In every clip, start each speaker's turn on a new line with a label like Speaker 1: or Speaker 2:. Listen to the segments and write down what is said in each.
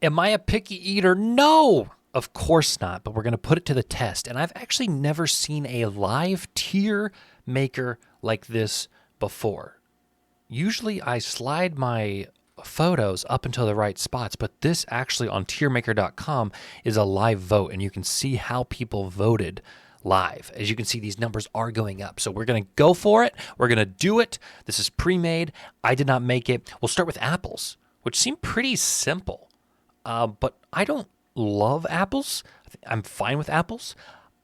Speaker 1: Am I a picky eater? No, of course not, but we're going to put it to the test. And I've actually never seen a live tier maker like this before. Usually I slide my photos up into the right spots, but this actually on tiermaker.com is a live vote, and you can see how people voted live. As you can see, these numbers are going up. So we're going to go for it. We're going to do it. This is pre-made. I did not make it. We'll start with apples, which seem pretty simple. But I don't love apples. I'm fine with apples.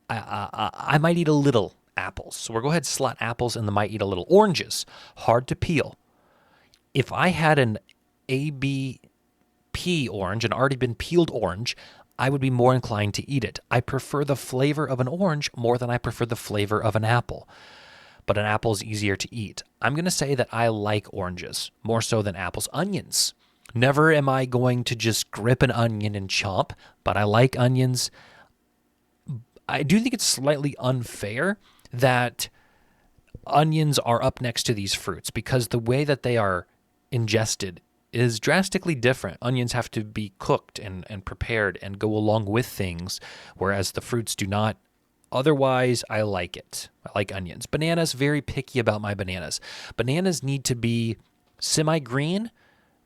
Speaker 1: I might eat a little apples. So we'll go ahead and slot apples in the might eat a little. Oranges, hard to peel. If I had an ABP orange, an already been peeled orange, I would be more inclined to eat it. I prefer the flavor of an orange more than I prefer the flavor of an apple. But an apple is easier to eat. I'm going to say that I like oranges more so than apples. Onions. Never am I going to just grip an onion and chomp, but I like onions. I do think it's slightly unfair that onions are up next to these fruits because the way that they are ingested is drastically different. Onions have to be cooked and prepared and go along with things, whereas the fruits do not. Otherwise, I like it. I like onions. Bananas, very picky about my bananas. Bananas need to be semi-green.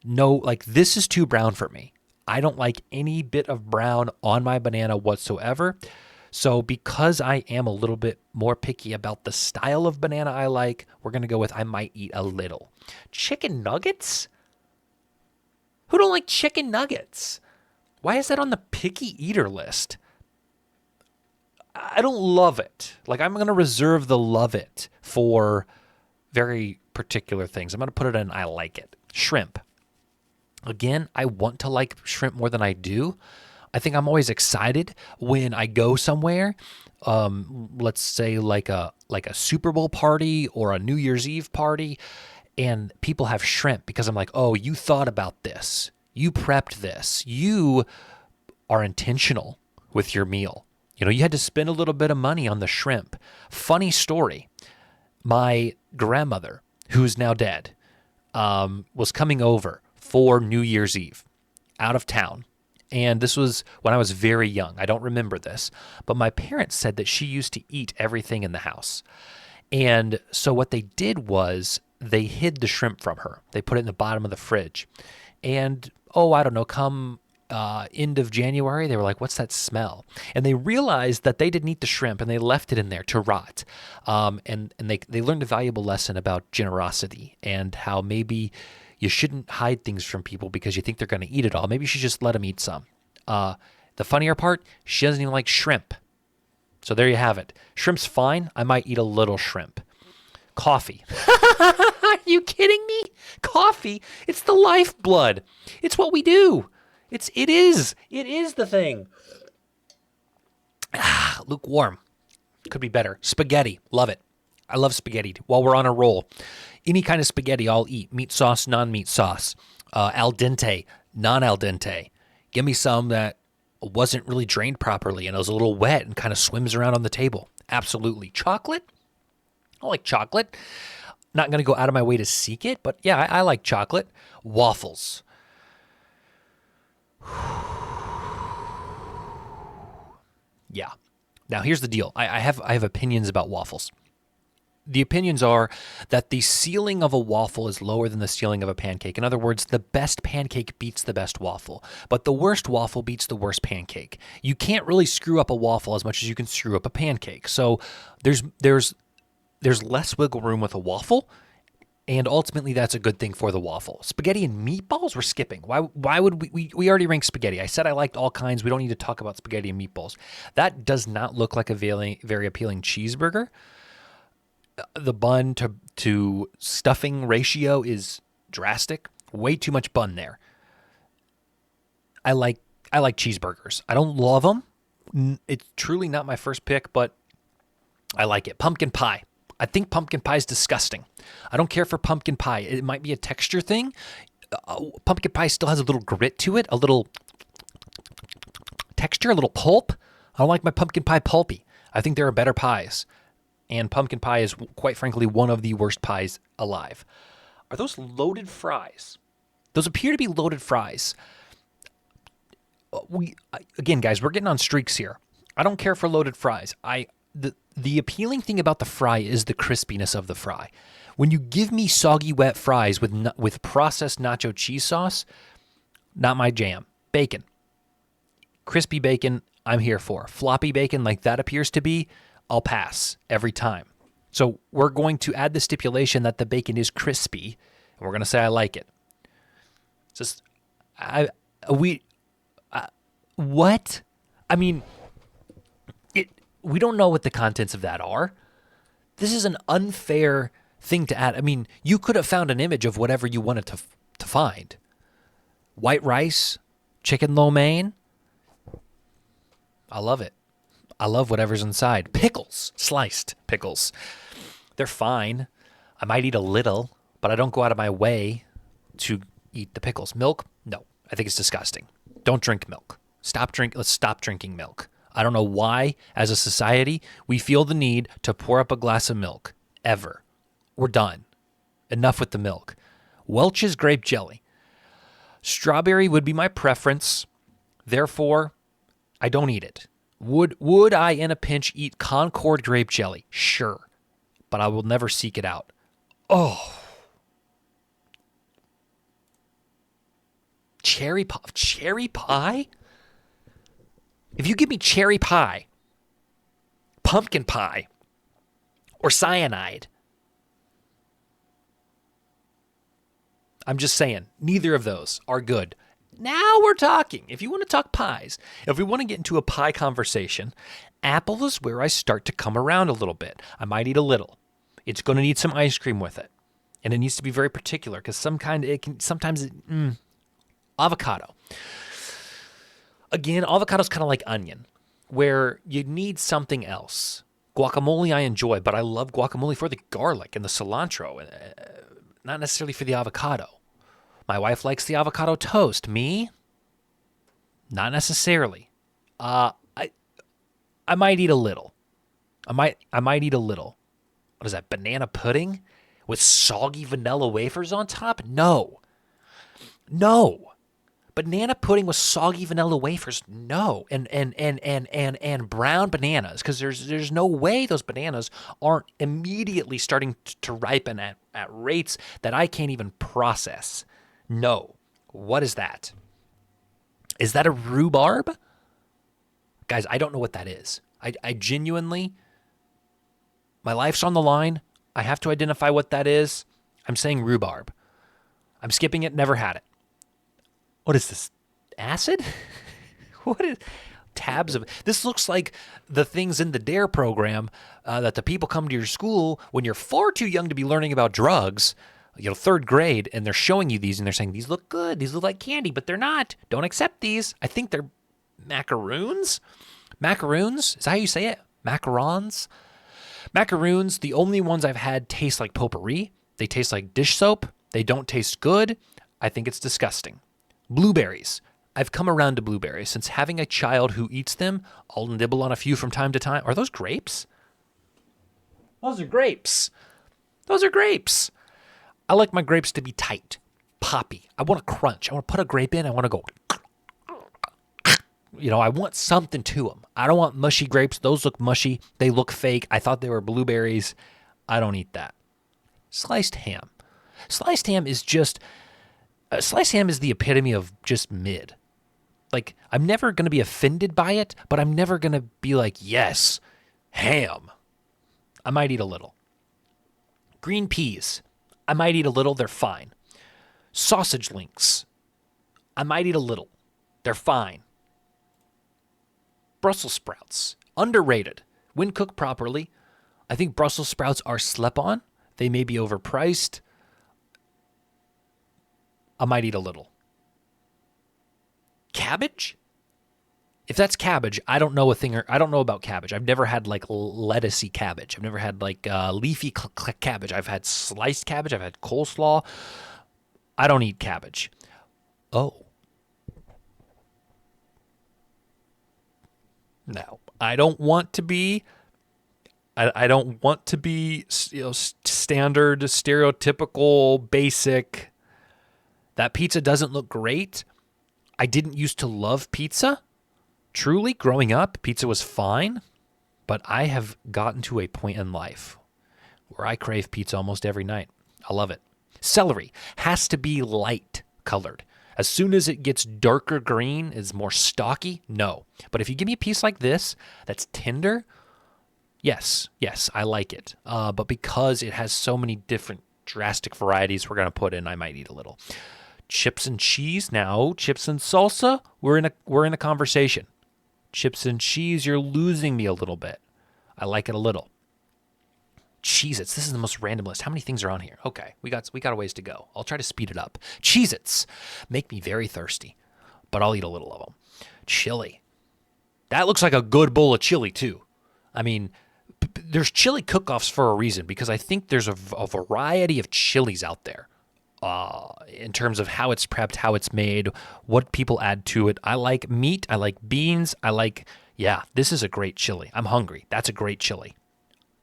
Speaker 1: No, like this is too brown for me. I don't like any bit of brown on my banana whatsoever. So because I am a little bit more picky about the style of banana I like, we're going to go with I might eat a little. Chicken nuggets? Who don't like chicken nuggets? Why is that on the picky eater list? I don't love it. Like I'm going to reserve the love it for very particular things. I'm going to put it in I like it. Shrimp. Again, I want to like shrimp more than I do. I think I'm always excited when I go somewhere, let's say like a Super Bowl party or a New Year's Eve party, and people have shrimp because I'm like, oh, you thought about this. You prepped this. You are intentional with your meal. You know, you had to spend a little bit of money on the shrimp. Funny story. My grandmother, who's now dead, was coming over for New Year's Eve out of town. And this was when I was very young. I don't remember this. But my parents said that she used to eat everything in the house. And so what they did was they hid the shrimp from her. They put it in the bottom of the fridge. And, I don't know, come end of January, they were like, what's that smell? And they realized that they didn't eat the shrimp and they left it in there to rot. And they learned a valuable lesson about generosity and how maybe you shouldn't hide things from people because you think they're going to eat it all. Maybe you should just let them eat some. The funnier part, she doesn't even like shrimp. So there you have it. Shrimp's fine. I might eat a little shrimp. Coffee. Are you kidding me? Coffee? It's the lifeblood. It's what we do. It is the thing. Lukewarm. Could be better. Spaghetti. Love it. I love spaghetti. While we're on a roll, any kind of spaghetti I'll eat. Meat sauce, non-meat sauce. Al dente, non-al dente. Give me some that wasn't really drained properly and it was a little wet and kind of swims around on the table. Absolutely. Chocolate? I like chocolate. Not going to go out of my way to seek it, but yeah, I like chocolate. Waffles. Yeah. Now here's the deal. I have opinions about waffles. The opinions are that the ceiling of a waffle is lower than the ceiling of a pancake. In other words, the best pancake beats the best waffle, but the worst waffle beats the worst pancake. You can't really screw up a waffle as much as you can screw up a pancake. So there's less wiggle room with a waffle, and ultimately that's a good thing for the waffle. Spaghetti and meatballs we're skipping. Why would we already ranked spaghetti. I said I liked all kinds. We don't need to talk about spaghetti and meatballs. That does not look like a very appealing cheeseburger. The bun to stuffing ratio is drastic. Way too much bun there. I like cheeseburgers. I don't love them. It's truly not my first pick, but I like it. Pumpkin pie. I think pumpkin pie is disgusting. I don't care for pumpkin pie. It might be a texture thing. Pumpkin pie still has a little grit to it, a little texture, a little pulp. I don't like my pumpkin pie pulpy. I think there are better pies. And pumpkin pie is, quite frankly, one of the worst pies alive. Are those loaded fries? Those appear to be loaded fries. Again, guys, we're getting on streaks here. I don't care for loaded fries. The appealing thing about the fry is the crispiness of the fry. When you give me soggy wet fries with processed nacho cheese sauce, not my jam. Bacon. Crispy bacon, I'm here for. Floppy bacon, like that appears to be, I'll pass every time. So we're going to add the stipulation that the bacon is crispy, and we're going to say I like it. It's just, what? I mean, we don't know what the contents of that are. This is an unfair thing to add. I mean, you could have found an image of whatever you wanted to find. White rice, chicken lo mein. I love it. I love whatever's inside. Pickles, sliced pickles. They're fine. I might eat a little, but I don't go out of my way to eat the pickles. Milk? No. I think it's disgusting. Don't drink milk. Let's stop drinking milk. I don't know why, as a society, we feel the need to pour up a glass of milk. Ever. We're done. Enough with the milk. Welch's grape jelly. Strawberry would be my preference. Therefore, I don't eat it. Would I, in a pinch, eat Concord grape jelly? Sure. But I will never seek it out. Oh. Cherry pie? Cherry pie? If you give me cherry pie, pumpkin pie, or cyanide, I'm just saying, neither of those are good. Now we're talking. If you want to talk pies, if we want to get into a pie conversation, apple is where I start to come around a little bit. I might eat a little. It's going to need some ice cream with it. And it needs to be very particular because avocado. Again, avocado's kind of like onion, where you need something else. Guacamole I enjoy, but I love guacamole for the garlic and the cilantro, not necessarily for the avocado. My wife likes the avocado toast. Me? Not necessarily. I might eat a little. I might eat a little. What is that, banana pudding with soggy vanilla wafers on top? No. Banana pudding with soggy vanilla wafers? No. And brown bananas, because there's no way those bananas aren't immediately starting to ripen at rates that I can't even process. No. What is that? Is that a rhubarb? Guys, I don't know what that is. I genuinely, my life's on the line. I have to identify what that is. I'm saying rhubarb. I'm skipping it, never had it. What is this? Acid? What is tabs of? This looks like the things in the DARE program that the people come to your school when you're far too young to be learning about drugs, third grade, and they're showing you these and they're saying, these look good. These look like candy, but they're not. Don't accept these. I think they're macaroons. Macaroons? Is that how you say it? Macarons? Macaroons, the only ones I've had taste like potpourri. They taste like dish soap. They don't taste good. I think it's disgusting. Blueberries. I've come around to blueberries. Since having a child who eats them, I'll nibble on a few from time to time. Are those grapes? Those are grapes. Those are grapes. I like my grapes to be tight, poppy. I want to crunch. I want to put a grape in. I want to go, I want something to them. I don't want mushy grapes. Those look mushy. They look fake. I thought they were blueberries. I don't eat that. Sliced ham. Sliced ham is just... sliced ham is the epitome of just mid. Like, I'm never going to be offended by it, but I'm never going to be like, yes, ham. I might eat a little. Green peas. I might eat a little. They're fine. Sausage links. I might eat a little. They're fine. Brussels sprouts. Underrated. When cooked properly, I think Brussels sprouts are slept on. They may be overpriced. I might eat a little. Cabbage? If that's cabbage, I don't know I don't know about cabbage. I've never had like lettucey cabbage. I've never had like leafy cabbage. I've had sliced cabbage. I've had coleslaw. I don't eat cabbage. Oh. No, I don't want to be. I don't want to be, standard, stereotypical, basic. That pizza doesn't look great. I didn't used to love pizza. Truly, growing up, pizza was fine. But I have gotten to a point in life where I crave pizza almost every night. I love it. Celery has to be light colored. As soon as it gets darker green, is more stocky, no. But if you give me a piece like this that's tender, yes, I like it. But because it has so many different drastic varieties we're going to put in, I might eat a little. Chips and cheese, now chips and salsa, we're in a conversation. Chips and cheese, you're losing me a little bit. I like it a little. Cheez-Its, this is the most random list. How many things are on here? Okay, we got a ways to go. I'll try to speed it up. Cheez-Its make me very thirsty, but I'll eat a little of them. Chili. That looks like a good bowl of chili, too. I mean, there's chili cook-offs for a reason, because I think there's a variety of chilies out there in terms of how it's prepped, how it's made, what people add to it. I like meat. I like beans. This is a great chili. I'm hungry. That's a great chili.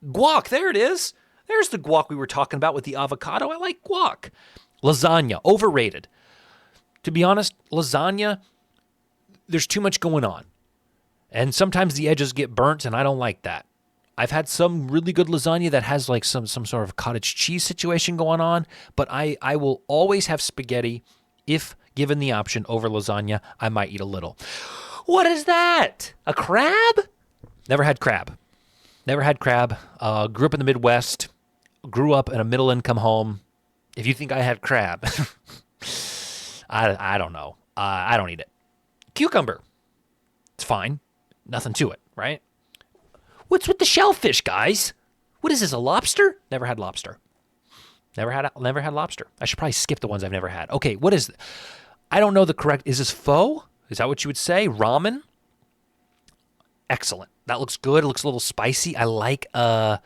Speaker 1: Guac, there it is. There's the guac we were talking about with the avocado. I like guac. Lasagna, overrated. To be honest, lasagna, there's too much going on. And sometimes the edges get burnt, and I don't like that. I've had some really good lasagna that has like some sort of cottage cheese situation going on, but I will always have spaghetti. If given the option over lasagna, I might eat a little. What is that? A crab? Never had crab. Grew up in the Midwest. Grew up in a middle-income home. If you think I had crab, I don't know. I don't eat it. Cucumber. It's fine. Nothing to it, right? What's with the shellfish, guys? What is this, a lobster? Never had lobster. Never had lobster. I should probably skip the ones I've never had. Okay, what is... I don't know the correct... Is this pho? Is that what you would say? Ramen? Excellent. That looks good. It looks a little spicy. I like, what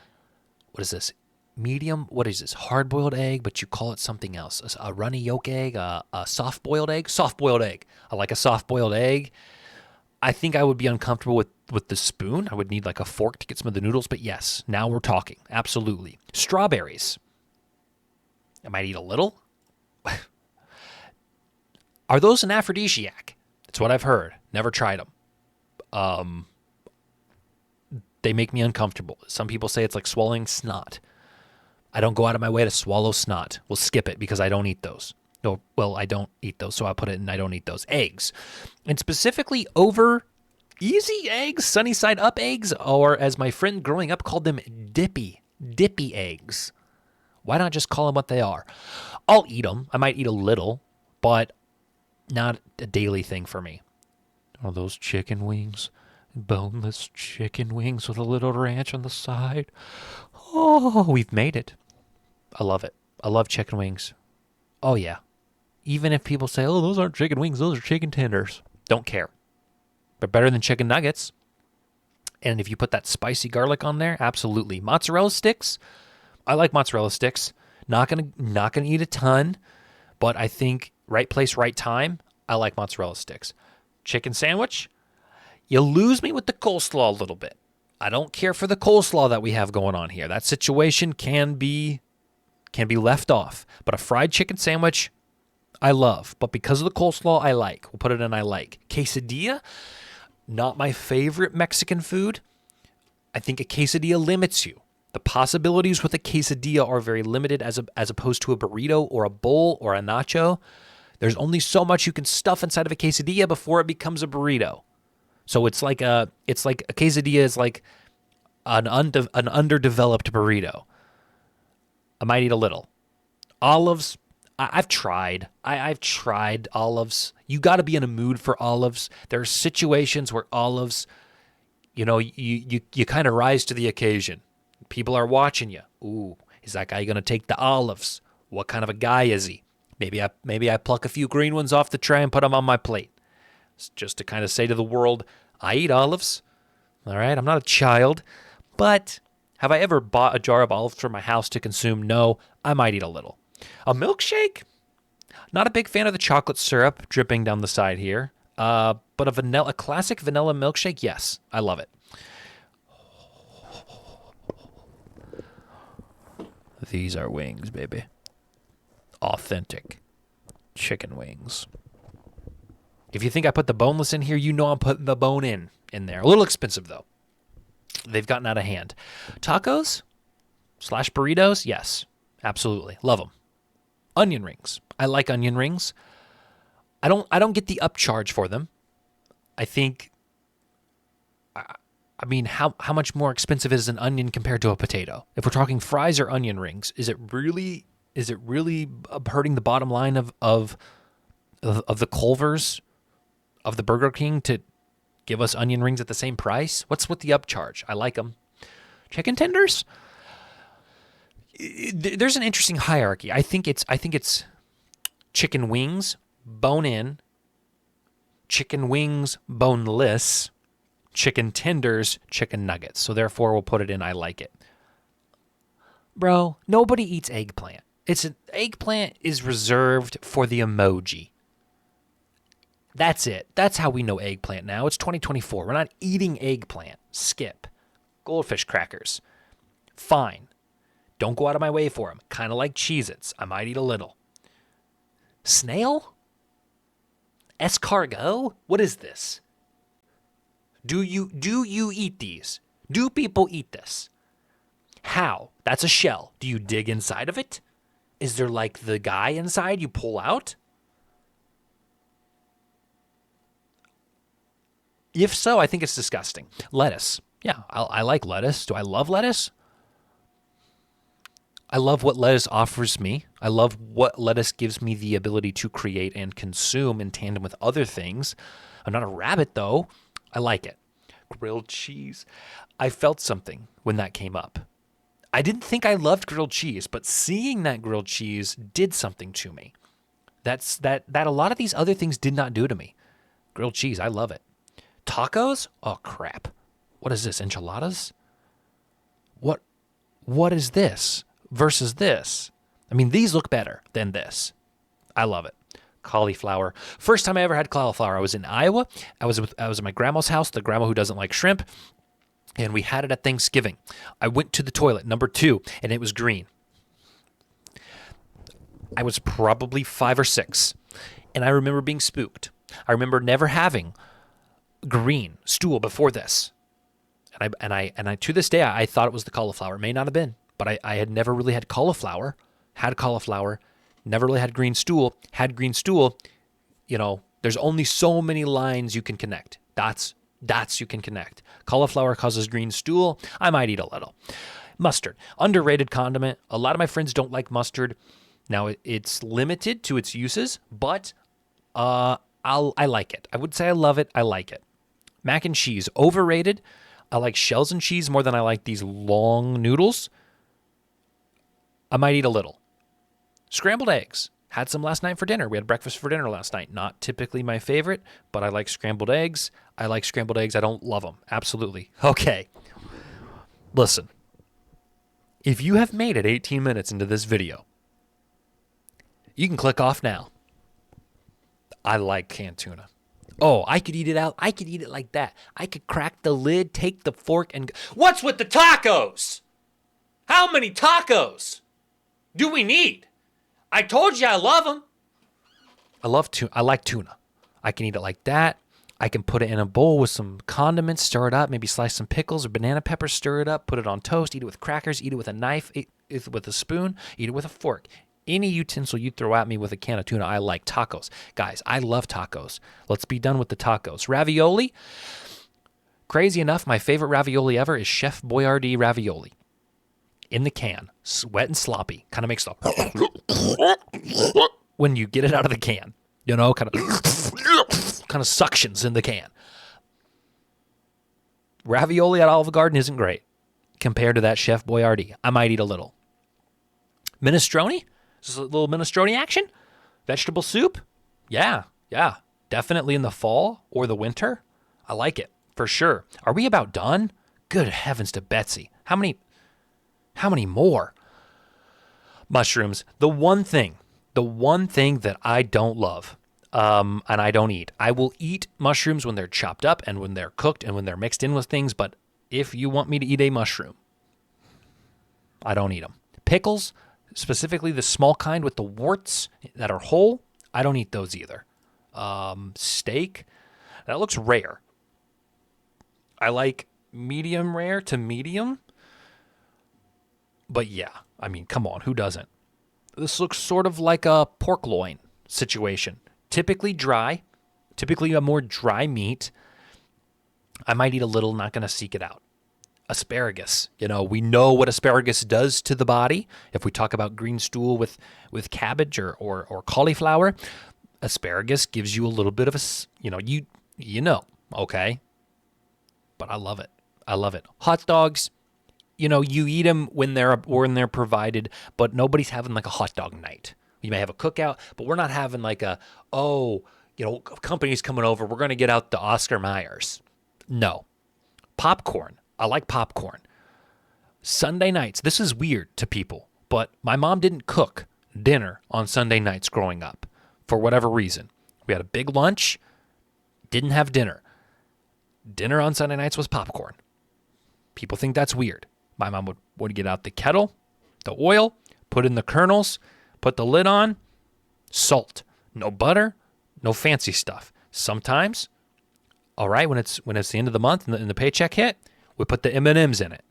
Speaker 1: is this? Medium? What is this? Hard-boiled egg, but you call it something else. A runny yolk egg? A soft-boiled egg? Soft-boiled egg. I like a soft-boiled egg. I think I would be uncomfortable with the spoon. I would need like a fork to get some of the noodles, but yes, now we're talking. Absolutely. Strawberries. I might eat a little. Are those an aphrodisiac? That's what I've heard. Never tried them. They make me uncomfortable. Some people say it's like swallowing snot. I don't go out of my way to swallow snot. We'll skip it because I don't eat those. No, well, I don't eat those, so I'll put it in I don't eat those. Eggs. And specifically over easy eggs, sunny side up eggs, or as my friend growing up called them, dippy eggs. Why not just call them what they are? I'll eat them. I might eat a little, but not a daily thing for me. Oh, those chicken wings. Boneless chicken wings with a little ranch on the side. Oh, we've made it. I love it. I love chicken wings. Oh, yeah. Even if people say, oh, those aren't chicken wings, those are chicken tenders. Don't care. They're better than chicken nuggets. And if you put that spicy garlic on there, absolutely. Mozzarella sticks. I like mozzarella sticks. Not gonna eat a ton, but I think right place, right time. I like mozzarella sticks. Chicken sandwich. You lose me with the coleslaw a little bit. I don't care for the coleslaw that we have going on here. That situation can be left off. But a fried chicken sandwich, I love. But because of the coleslaw, I like. We'll put it in I like. Quesadilla, not my favorite Mexican food. I think a quesadilla limits you. The possibilities with a quesadilla are very limited as opposed to a burrito or a bowl or a nacho. There's only so much you can stuff inside of a quesadilla before it becomes a burrito. So it's like a quesadilla is like an underdeveloped burrito. I might eat a little. Olives, I've tried. I've tried olives. You got to be in a mood for olives. There are situations where olives, you kind of rise to the occasion. People are watching you. Ooh, is that guy going to take the olives? What kind of a guy is he? Maybe I pluck a few green ones off the tray and put them on my plate. It's just to kind of say to the world, I eat olives. All right, I'm not a child. But have I ever bought a jar of olives for my house to consume? No, I might eat a little. A milkshake? Not a big fan of the chocolate syrup dripping down the side here. But a classic vanilla milkshake, yes, I love it. These are wings, baby. Authentic chicken wings. If you think I put the boneless in here, you know I'm putting the bone in there. A little expensive, though. They've gotten out of hand. Tacos / burritos, yes, absolutely. Love them. Onion rings. I like onion rings. I don't get the upcharge for them. I think, I mean, how much more expensive is an onion compared to a potato? If we're talking fries or onion rings, is it really hurting the bottom line of the Culvers, of the Burger King, to give us onion rings at the same price? What's with the upcharge? I like them. Chicken tenders? There's an interesting hierarchy. I think it's chicken wings, bone in, chicken wings, boneless, chicken tenders, chicken nuggets. So therefore, we'll put it in I like it. Bro, nobody eats eggplant. Eggplant is reserved for the emoji. That's it. That's how we know eggplant now. It's 2024. We're not eating eggplant. Skip. Goldfish crackers. Fine. Don't go out of my way for them. Kind of like Cheez-Its. I might eat a little. Snail? Escargot? What is this? Do you eat these? Do people eat this? How? That's a shell. Do you dig inside of it? Is there like the guy inside you pull out? If so, I think it's disgusting. Lettuce. Yeah, I like lettuce. Do I love lettuce? I love what lettuce offers me. I love what lettuce gives me the ability to create and consume in tandem with other things. I'm not a rabbit, though. I like it. Grilled cheese. I felt something when that came up. I didn't think I loved grilled cheese, but seeing that grilled cheese did something to me. That a lot of these other things did not do to me. Grilled cheese, I love it. Tacos? Oh, crap. What is this, enchiladas? What is this versus this? I mean, these look better than this. I love it. Cauliflower. First time I ever had cauliflower, I was in Iowa. I was at my grandma's house, the grandma who doesn't like shrimp, and we had it at Thanksgiving. I went to the toilet, number 2, and it was green. I was probably 5 or 6, and I remember being spooked. I remember never having green stool before this. And I to this day, I thought it was the cauliflower. It may not have been, but I had never really had cauliflower, never really had green stool, you know, there's only so many lines you can connect. Dots you can connect. Cauliflower causes green stool. I might eat a little. Mustard, underrated condiment. A lot of my friends don't like mustard. Now, it's limited to its uses, but I like it. I would say I love it. I like it. Mac and cheese, overrated. I like shells and cheese more than I like these long noodles. I might eat a little. Scrambled eggs. Had some last night for dinner. We had breakfast for dinner last night. Not typically my favorite, but I like scrambled eggs. I like scrambled eggs. I don't love them. Absolutely. Okay. Listen. If you have made it 18 minutes into this video, you can click off now. I like canned tuna. Oh, I could eat it out. I could eat it like that. I could crack the lid, take the fork, and... What's with the tacos? How many tacos do we need? I told you I love them. I love tuna. I like tuna. I can eat it like that. I can put it in a bowl with some condiments, stir it up, maybe slice some pickles or banana peppers, stir it up, put it on toast, eat it with crackers, eat it with a knife, eat it with a spoon, eat it with a fork. Any utensil you throw at me with a can of tuna, I like. Tacos. Guys, I love tacos. Let's be done with the tacos. Ravioli. Crazy enough, my favorite ravioli ever is Chef Boyardee ravioli. In the can. Wet and sloppy. Kind of makes the... when you get it out of the can. You know, kind of suctions in the can. Ravioli at Olive Garden isn't great compared to that Chef Boyardee. I might eat a little. Minestrone? Is this a little minestrone action? Vegetable soup? Yeah. Definitely in the fall or the winter. I like it, for sure. Are we about done? Good heavens to Betsy. How many more? Mushrooms. The one thing that I don't love, and I don't eat. I will eat mushrooms when they're chopped up and when they're cooked and when they're mixed in with things, but if you want me to eat a mushroom, I don't eat them. Pickles, specifically the small kind with the warts that are whole, I don't eat those either. Steak. That looks rare. I like medium rare to medium. But yeah, I mean, come on, who doesn't? This looks sort of like a pork loin situation. Typically dry, typically a more dry meat. I might eat a little, not going to seek it out. Asparagus. We know what asparagus does to the body. If we talk about green stool with cabbage or cauliflower, asparagus gives you a little bit of okay? But I love it. I love it. Hot dogs, you eat them when they're provided, but nobody's having like a hot dog night. You may have a cookout, but we're not having like company's coming over, we're going to get out the Oscar Mayers. No. Popcorn. I like popcorn. Sunday nights. This is weird to people, but my mom didn't cook dinner on Sunday nights growing up for whatever reason. We had a big lunch, didn't have dinner. Dinner on Sunday nights was popcorn. People think that's weird. My mom would get out the kettle, the oil, put in the kernels, put the lid on, salt. No butter, no fancy stuff. Sometimes, all right, when it's the end of the month and the paycheck hit, we put the M&Ms in it.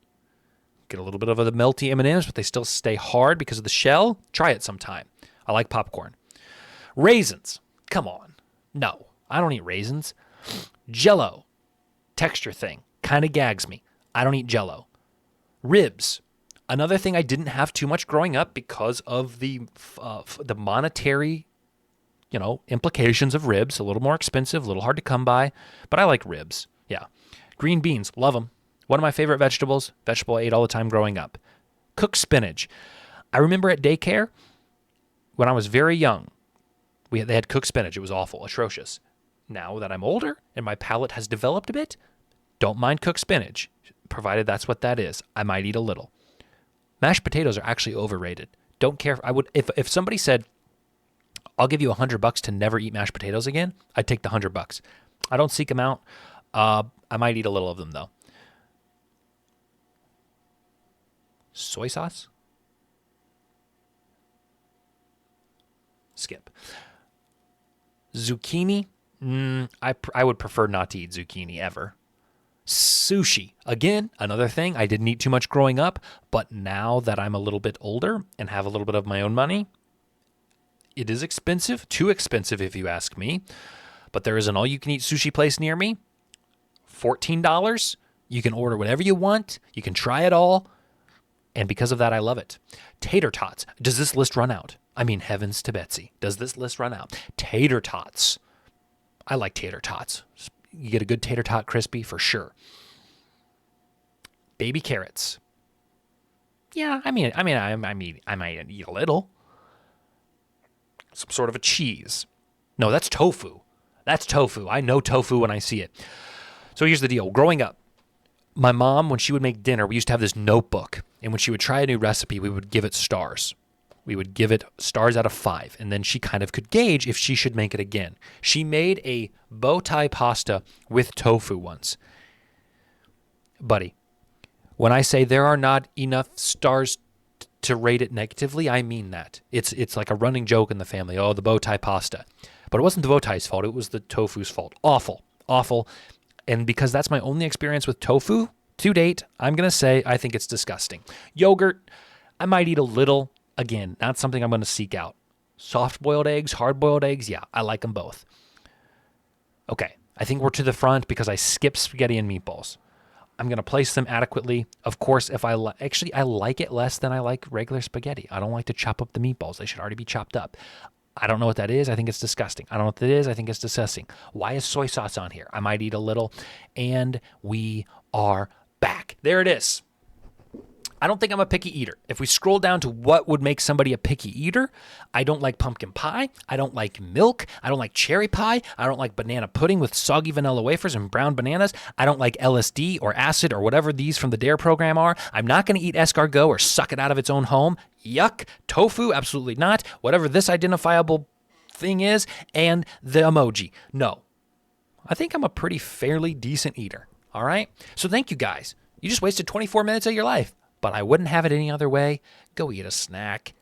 Speaker 1: Get a little bit of the melty M&Ms, but they still stay hard because of the shell. Try it sometime. I like popcorn. Raisins. Come on. No, I don't eat raisins. Jell-O. Texture thing. Kind of gags me. I don't eat Jell-O. Ribs. Another thing I didn't have too much growing up because of the monetary, implications of ribs. A little more expensive, a little hard to come by, but I like ribs. Yeah. Green beans. Love them. One of my favorite vegetables. Vegetable I ate all the time growing up. Cooked spinach. I remember at daycare, when I was very young, they had cooked spinach. It was awful, atrocious. Now that I'm older and my palate has developed a bit, don't mind cooked spinach, provided that's what that is. I might eat a little. Mashed potatoes are actually overrated. Don't care. If somebody said, I'll give you $100 to never eat mashed potatoes again, I'd take the $100. I don't seek them out. I might eat a little of them though. Soy sauce? Skip. Zucchini? I would prefer not to eat zucchini ever. Sushi. Again, another thing. I didn't eat too much growing up, but now that I'm a little bit older and have a little bit of my own money, it is expensive. Too expensive if you ask me. But there is an all-you-can-eat sushi place near me. $14. You can order whatever you want. You can try it all. And because of that, I love it. Tater tots. Does this list run out? I mean, heavens to Betsy. Does this list run out? Tater tots. I like tater tots. You get a good tater tot crispy for sure. Baby carrots. Yeah, I might eat a little. Some sort of a cheese. No, that's tofu. That's tofu. I know tofu when I see it. So here's the deal. Growing up, my mom, when she would make dinner, we used to have this notebook. And when she would try a new recipe, we would give it stars. We would give it stars out of 5. And then she kind of could gauge if she should make it again. She made a bow tie pasta with tofu once. Buddy, when I say there are not enough stars to rate it negatively, I mean that. It's like a running joke in the family. Oh, the bow tie pasta. But it wasn't the bow tie's fault. It was the tofu's fault. Awful. Awful. And because that's my only experience with tofu to date, I'm going to say I think it's disgusting. Yogurt, I might eat a little. Again, not something I'm going to seek out. Soft-boiled eggs, hard-boiled eggs, yeah, I like them both. Okay, I think we're to the front because I skipped spaghetti and meatballs. I'm going to place them adequately. Of course, if I like it less than I like regular spaghetti. I don't like to chop up the meatballs. They should already be chopped up. I don't know what that is. I think it's disgusting. I don't know what that is. I think it's disgusting. Why is soy sauce on here? I might eat a little. And we are back. There it is. I don't think I'm a picky eater. If we scroll down to what would make somebody a picky eater, I don't like pumpkin pie. I don't like milk. I don't like cherry pie. I don't like banana pudding with soggy vanilla wafers and brown bananas. I don't like LSD or acid or whatever these from the DARE program are. I'm not going to eat escargot or suck it out of its own home. Yuck. Tofu, absolutely not. Whatever this identifiable thing is, and the emoji. No. I think I'm a pretty fairly decent eater. All right? So thank you guys. You just wasted 24 minutes of your life. But I wouldn't have it any other way. Go eat a snack.